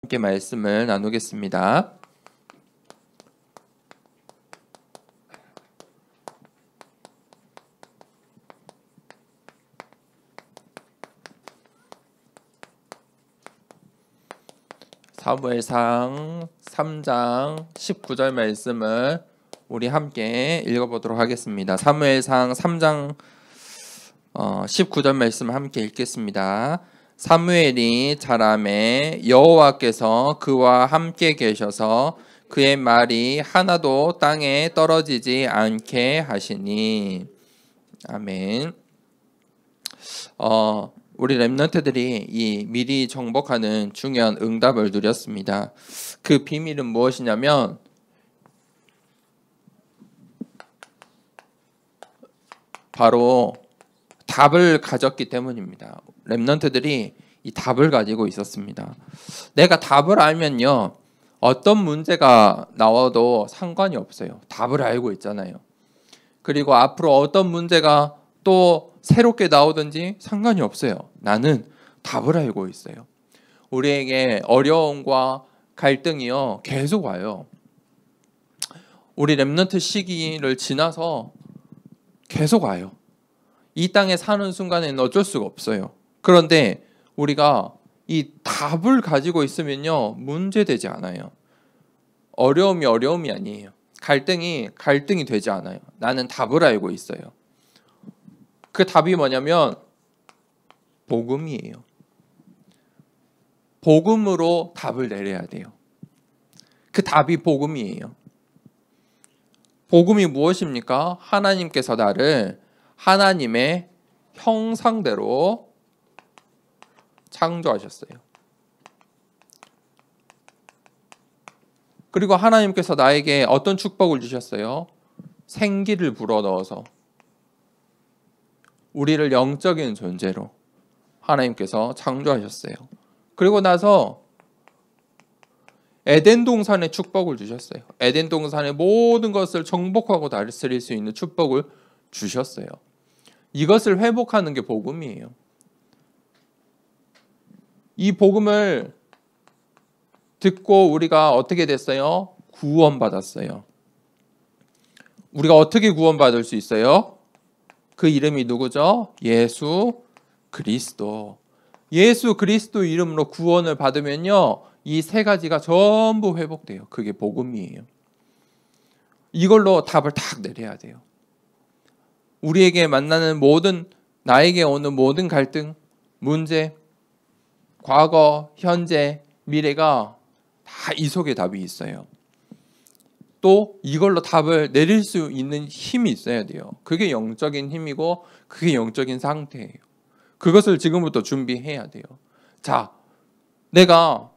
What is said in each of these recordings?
함께 말씀을 나누겠습니다. 사무엘상 3장 19절 말씀을 우리 함께 읽어보도록 하겠습니다. 사무엘상 3장 19절 말씀 함께 읽겠습니다. 사무엘이 자라매 여호와께서 그와 함께 계셔서 그의 말이 하나도 땅에 떨어지지 않게 하시니. 아멘. 우리 렘넌트들이 이 미리 정복하는 중요한 응답을 누렸습니다. 그 비밀은 무엇이냐면 바로 답을 가졌기 때문입니다. 렘넌트들이 이 답을 가지고 있었습니다. 내가 답을 알면요, 어떤 문제가 나와도 상관이 없어요. 답을 알고 있잖아요. 그리고 앞으로 어떤 문제가 또 새롭게 나오든지 상관이 없어요. 나는 답을 알고 있어요. 우리에게 어려움과 갈등이요 계속 와요. 우리 렘넌트 시기를 지나서 계속 와요. 이 땅에 사는 순간에는 어쩔 수가 없어요. 그런데 우리가 이 답을 가지고 있으면요 문제되지 않아요. 어려움이 아니에요. 갈등이 되지 않아요. 나는 답을 알고 있어요. 그 답이 뭐냐면 복음이에요. 복음으로 답을 내려야 돼요. 그 답이 복음이에요. 복음이 무엇입니까? 하나님께서 나를 하나님의 형상대로 창조하셨어요. 그리고 하나님께서 나에게 어떤 축복을 주셨어요? 생기를 불어넣어서 우리를 영적인 존재로 하나님께서 창조하셨어요. 그리고 나서 에덴 동산의 축복을 주셨어요. 에덴 동산의 모든 것을 정복하고 다스릴 수 있는 축복을 주셨어요. 이것을 회복하는 게 복음이에요. 이 복음을 듣고 우리가 어떻게 됐어요? 구원받았어요. 우리가 어떻게 구원받을 수 있어요? 그 이름이 누구죠? 예수 그리스도. 예수 그리스도 이름으로 구원을 받으면요, 이 세 가지가 전부 회복돼요. 그게 복음이에요. 이걸로 답을 딱 내려야 돼요. 우리에게 만나는 나에게 오는 모든 갈등, 문제, 과거, 현재, 미래가 다 이 속에 답이 있어요. 또 이걸로 답을 내릴 수 있는 힘이 있어야 돼요. 그게 영적인 힘이고 그게 영적인 상태예요. 그것을 지금부터 준비해야 돼요. 자, 내가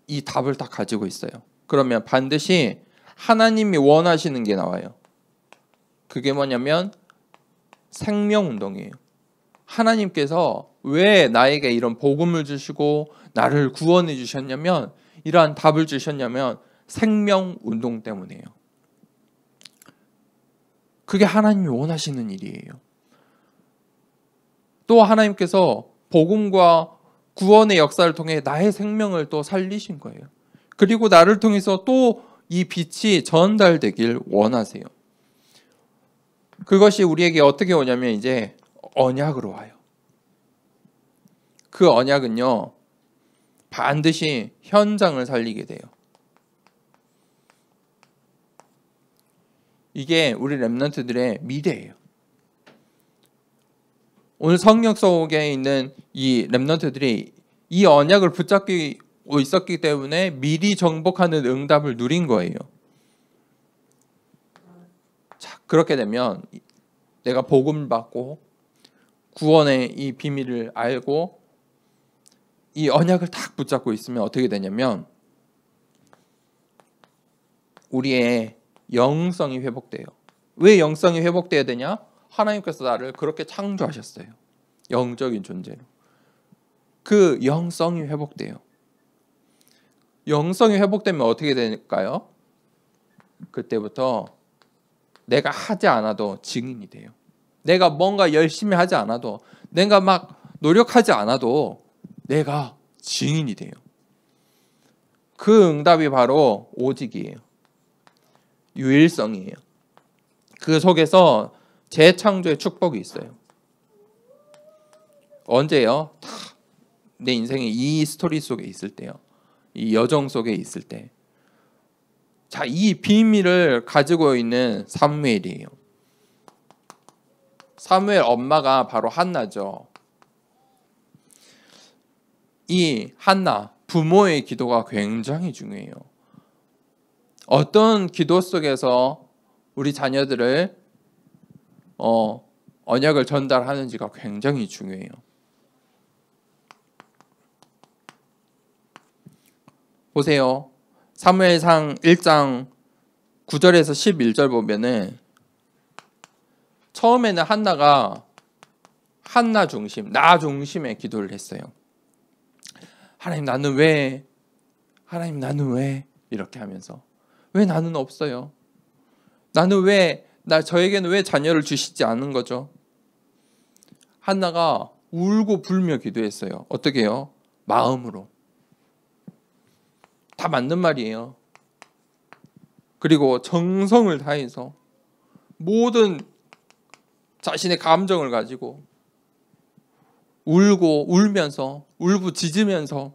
이 답을 딱 가지고 있어요. 그러면 반드시 하나님이 원하시는 게 나와요. 그게 뭐냐면 생명운동이에요. 하나님께서 왜 나에게 이런 복음을 주시고 나를 구원해 주셨냐면, 이러한 답을 주셨냐면 생명운동 때문이에요. 그게 하나님이 원하시는 일이에요. 또 하나님께서 복음과 구원의 역사를 통해 나의 생명을 또 살리신 거예요. 그리고 나를 통해서 또 이 빛이 전달되길 원하세요. 그것이 우리에게 어떻게 오냐면 이제 언약으로 와요. 그 언약은요 반드시 현장을 살리게 돼요. 이게 우리 렘넌트들의 미래예요. 오늘 성경 속에 있는 이 렘넌트들이 이 언약을 붙잡고 있었기 때문에 미리 정복하는 응답을 누린 거예요. 자, 그렇게 되면 내가 복음을 받고 구원의 이 비밀을 알고 이 언약을 딱 붙잡고 있으면 어떻게 되냐면 우리의 영성이 회복돼요. 왜 영성이 회복돼야 되냐? 하나님께서 나를 그렇게 창조하셨어요. 영적인 존재로. 그 영성이 회복돼요. 영성이 회복되면 어떻게 될까요? 그때부터 내가 하지 않아도 증인이 돼요. 내가 뭔가 열심히 하지 않아도, 내가 막 노력하지 않아도 내가 증인이 돼요. 그 응답이 바로 오직이에요. 유일성이에요. 그 속에서 재창조의 축복이 있어요. 언제요? 다 내 인생의 이 스토리 속에 있을 때요. 이 여정 속에 있을 때. 자, 이 비밀을 가지고 있는 사무엘이에요. 사무엘 엄마가 바로 한나죠. 이 한나, 부모의 기도가 굉장히 중요해요. 어떤 기도 속에서 우리 자녀들을 언약을 전달하는지가 굉장히 중요해요. 보세요. 사무엘상 1장 9절에서 11절 보면은 처음에는 한나가 한나 중심, 나 중심의 기도를 했어요. 하나님 나는 왜? 하나님 나는 왜? 이렇게 하면서 왜 나는 없어요? 나는 왜? 저에게는 왜 자녀를 주시지 않은 거죠? 한나가 울고 불며 기도했어요. 어떻게 해요? 마음으로. 다 맞는 말이에요. 그리고 정성을 다해서 모든 자신의 감정을 가지고 울면서 울부짖으면서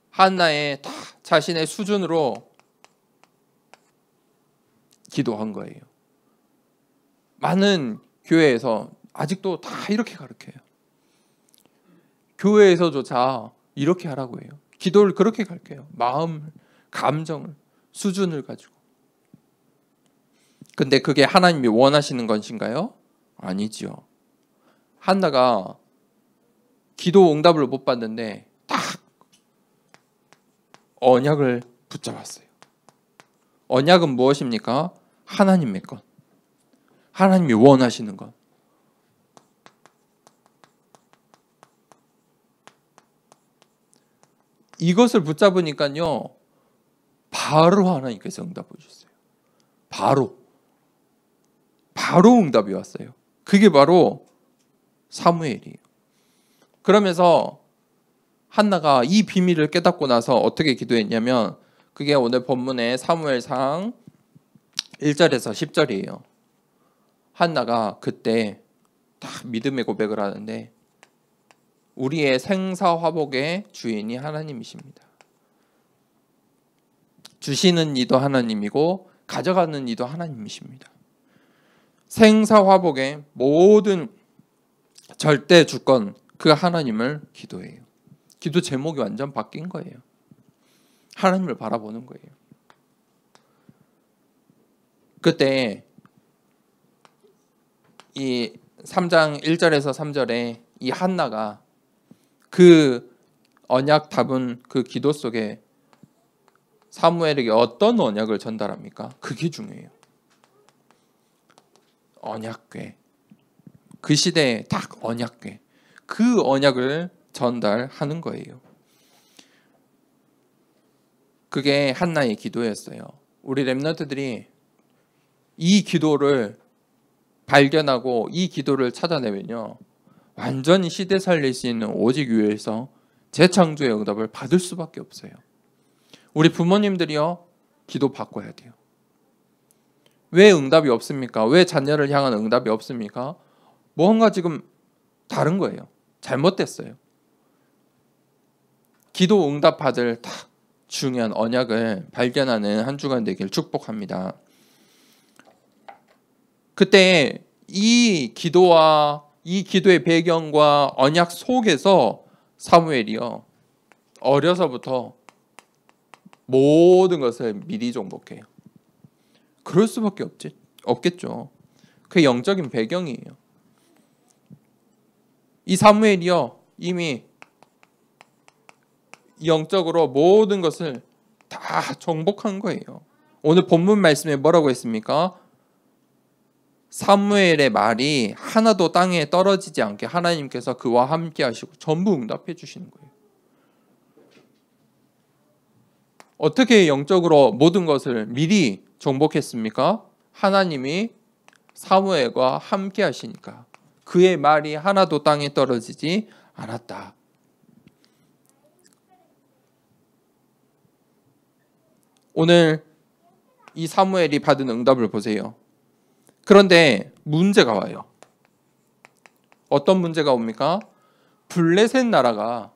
한나의 다 자신의 수준으로 기도한 거예요. 많은 교회에서 아직도 다 이렇게 가르쳐요. 교회에서조차 이렇게 하라고 해요. 기도를 그렇게 가르쳐요. 마음, 감정을, 수준을 가지고. 근데 그게 하나님이 원하시는 것인가요? 아니지요. 한나가 기도 응답을 못 받는데 딱 언약을 붙잡았어요. 언약은 무엇입니까? 하나님의 것. 하나님이 원하시는 것. 이것을 붙잡으니까요. 바로 하나님께서 응답해 주셨어요. 바로 응답이 왔어요. 그게 바로 사무엘이에요. 그러면서 한나가 이 비밀을 깨닫고 나서 어떻게 기도했냐면 그게 오늘 본문의 사무엘상 1절에서 10절이에요. 한나가 그때 딱 믿음의 고백을 하는데 우리의 생사화복의 주인이 하나님이십니다. 주시는 이도 하나님이고 가져가는 이도 하나님이십니다. 생사화복의 모든 절대 주권 그 하나님을 기도해요. 기도 제목이 완전 바뀐 거예요. 하나님을 바라보는 거예요. 그때 이 3장 1절에서 3절에 이 한나가 그 언약 답은 그 기도 속에 사무엘에게 어떤 언약을 전달합니까? 그게 중요해요. 언약궤. 그 시대에 딱 언약궤. 그 언약을 전달하는 거예요. 그게 한나의 기도였어요. 우리 렘넌트들이 이 기도를 발견하고 이 기도를 찾아내면요. 완전히 시대 살릴 수 있는 오직 위에서 재창조의 응답을 받을 수밖에 없어요. 우리 부모님들이요. 기도 바꿔야 돼요. 왜 응답이 없습니까? 왜 자녀를 향한 응답이 없습니까? 뭔가 지금 다른 거예요. 잘못됐어요. 기도 응답 받을 딱 중요한 언약을 발견하는 한 주간 되길 축복합니다. 그때 이 기도와 이 기도의 배경과 언약 속에서 사무엘이요. 어려서부터 모든 것을 미리 정복해요. 그럴 수밖에 없겠죠. 그게 영적인 배경이에요. 이 사무엘이요. 이미 영적으로 모든 것을 다 정복한 거예요. 오늘 본문 말씀에 뭐라고 했습니까? 사무엘의 말이 하나도 땅에 떨어지지 않게 하나님께서 그와 함께 하시고 전부 응답해 주시는 거예요. 어떻게 영적으로 모든 것을 미리 정복했습니까? 하나님이 사무엘과 함께 하시니까 그의 말이 하나도 땅에 떨어지지 않았다. 오늘 이 사무엘이 받은 응답을 보세요. 그런데 문제가 와요. 어떤 문제가 옵니까? 블레셋 나라가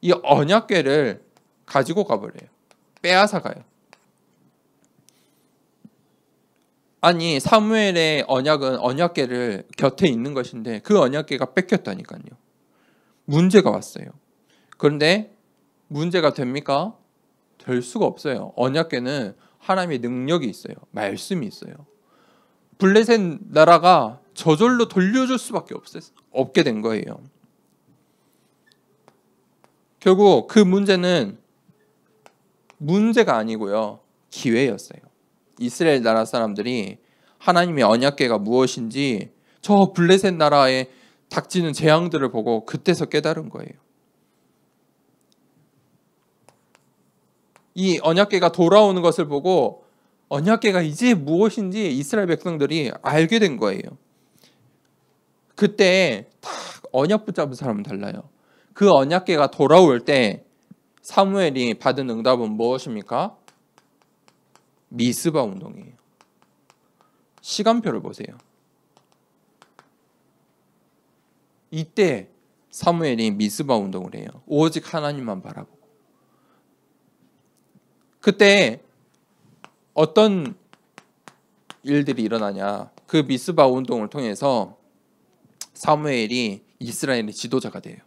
이 언약궤를 가지고 가버려요. 빼앗아 가요. 아니, 사무엘의 언약은 언약궤를 곁에 있는 것인데 그 언약궤가 뺏겼다니까요. 문제가 왔어요. 그런데 문제가 됩니까? 될 수가 없어요. 언약궤는 하나님의 능력이 있어요. 말씀이 있어요. 블레셋 나라가 저절로 돌려줄 수밖에 없게 된 거예요. 결국 그 문제는 문제가 아니고요. 기회였어요. 이스라엘 나라 사람들이 하나님의 언약궤가 무엇인지 저 블레셋 나라에 닥치는 재앙들을 보고 그때서 깨달은 거예요. 이 언약궤가 돌아오는 것을 보고 언약궤가 이제 무엇인지 이스라엘 백성들이 알게 된 거예요. 그때 딱 언약 붙잡은 사람은 달라요. 그 언약궤가 돌아올 때 사무엘이 받은 응답은 무엇입니까? 미스바 운동이에요. 시간표를 보세요. 이때 사무엘이 미스바 운동을 해요. 오직 하나님만 바라보고. 그때 어떤 일들이 일어나냐. 그 미스바 운동을 통해서 사무엘이 이스라엘의 지도자가 돼요.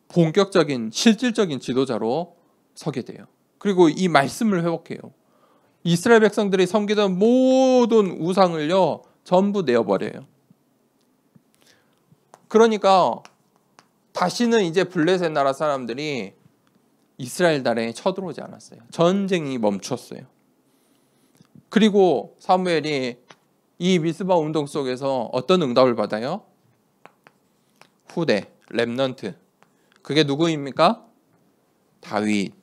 본격적인 실질적인 지도자로 서게 돼요. 그리고 이 말씀을 회복해요. 이스라엘 백성들이 섬기던 모든 우상을요 전부 내어버려요. 그러니까 다시는 이제 블레셋 나라 사람들이 이스라엘 나라에 쳐들어오지 않았어요. 전쟁이 멈췄어요. 그리고 사무엘이 이 미스바 운동 속에서 어떤 응답을 받아요? 후대, 렘넌트. 그게 누구입니까? 다윗.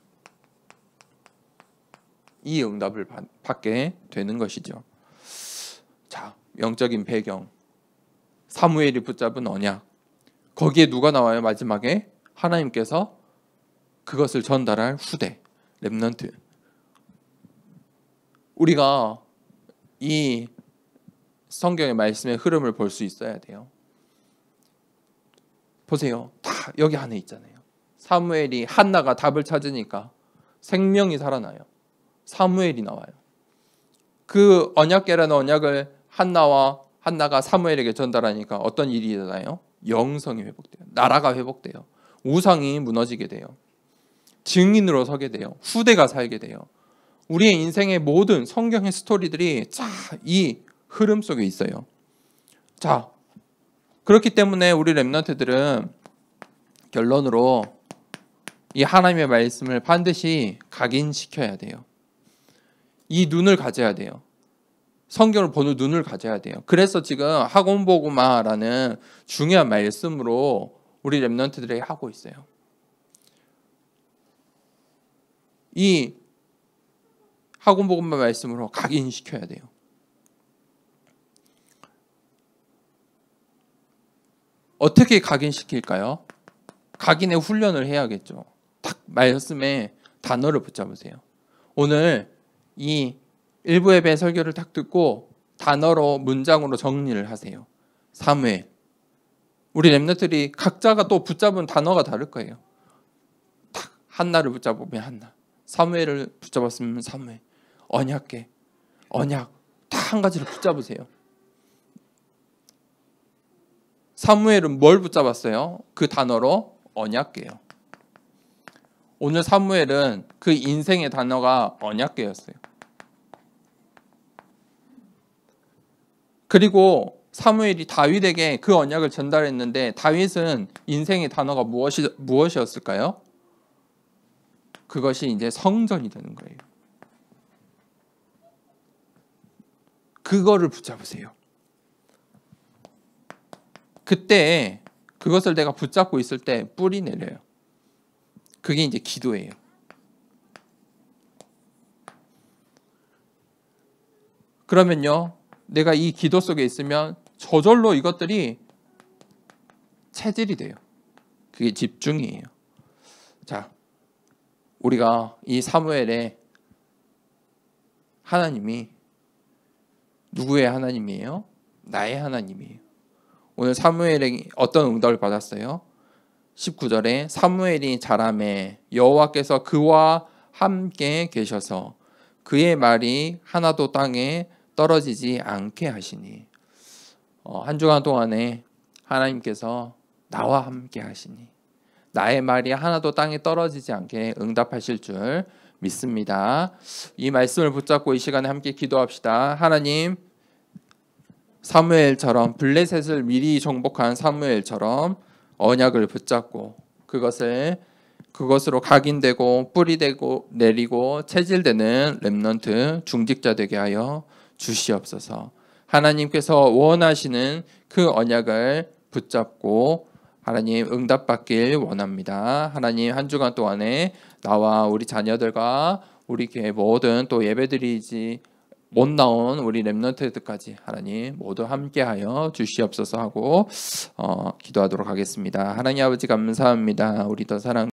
이 응답을 받게 되는 것이죠. 자, 영적인 배경. 사무엘이 붙잡은 언약. 거기에 누가 나와요? 마지막에 하나님께서 그것을 전달할 후대, 렘넌트. 우리가 이 성경의 말씀의 흐름을 볼 수 있어야 돼요. 보세요. 다 여기 안에 있잖아요. 사무엘이 한나가 답을 찾으니까 생명이 살아나요. 사무엘이 나와요. 그 언약궤라는 언약을 한나가 사무엘에게 전달하니까 어떤 일이 일어나요? 영성이 회복돼요. 나라가 회복돼요. 우상이 무너지게 돼요. 증인으로 서게 돼요. 후대가 살게 돼요. 우리의 인생의 모든 성경의 스토리들이 이 흐름 속에 있어요. 자, 그렇기 때문에 우리 렘넌트들은 결론으로 이 하나님의 말씀을 반드시 각인시켜야 돼요. 이 눈을 가져야 돼요. 성경을 보는 눈을 가져야 돼요. 그래서 지금 학원보고마라는 중요한 말씀으로 우리 렘넌트들에게 하고 있어요. 이 학원보고마 말씀으로 각인시켜야 돼요. 어떻게 각인시킬까요? 각인의 훈련을 해야겠죠. 딱 말씀에 단어를 붙잡으세요. 오늘 이 일부 예배 설교를 딱 듣고 단어로 문장으로 정리를 하세요. 사무엘. 우리 렘넌트들이 각자가 또 붙잡은 단어가 다를 거예요. 딱 한나를 붙잡으면 한나. 사무엘을 붙잡았으면 사무엘. 언약궤. 언약. 딱 한 가지를 붙잡으세요. 사무엘은 뭘 붙잡았어요? 그 단어로 언약궤요. 오늘 사무엘은 그 인생의 단어가 언약궤였어요. 그리고 사무엘이 다윗에게 그 언약을 전달했는데 다윗은 인생의 단어가 무엇이었을까요? 그것이 이제 성전이 되는 거예요. 그거를 붙잡으세요. 그때 그것을 내가 붙잡고 있을 때 뿌리 내려요. 그게 이제 기도예요. 그러면요, 내가 이 기도 속에 있으면 저절로 이것들이 체질이 돼요. 그게 집중이에요. 자, 우리가 이 사무엘의 하나님이 누구의 하나님이에요? 나의 하나님이에요. 오늘 사무엘이 어떤 응답을 받았어요? 19절에 사무엘이 자라매 여호와께서 그와 함께 계셔서 그의 말이 하나도 땅에 떨어지지 않게 하시니. 한 주간 동안에 하나님께서 나와 함께 하시니 나의 말이 하나도 땅에 떨어지지 않게 응답하실 줄 믿습니다. 이 말씀을 붙잡고 이 시간에 함께 기도합시다. 하나님, 사무엘처럼 블레셋을 미리 정복한 사무엘처럼 언약을 붙잡고 그것으로 각인되고 뿌리되고 내리고 체질되는 렘넌트 중직자 되게 하여 주시옵소서. 하나님께서 원하시는 그 언약을 붙잡고 하나님 응답받길 원합니다. 하나님 한 주간 동안에 나와 우리 자녀들과 우리 교회 모든 또 예배드리지 못 나온 우리 렘넌트들까지 하나님 모두 함께하여 주시옵소서 하고 기도하도록 하겠습니다. 하나님 아버지 감사합니다. 우리 더 사랑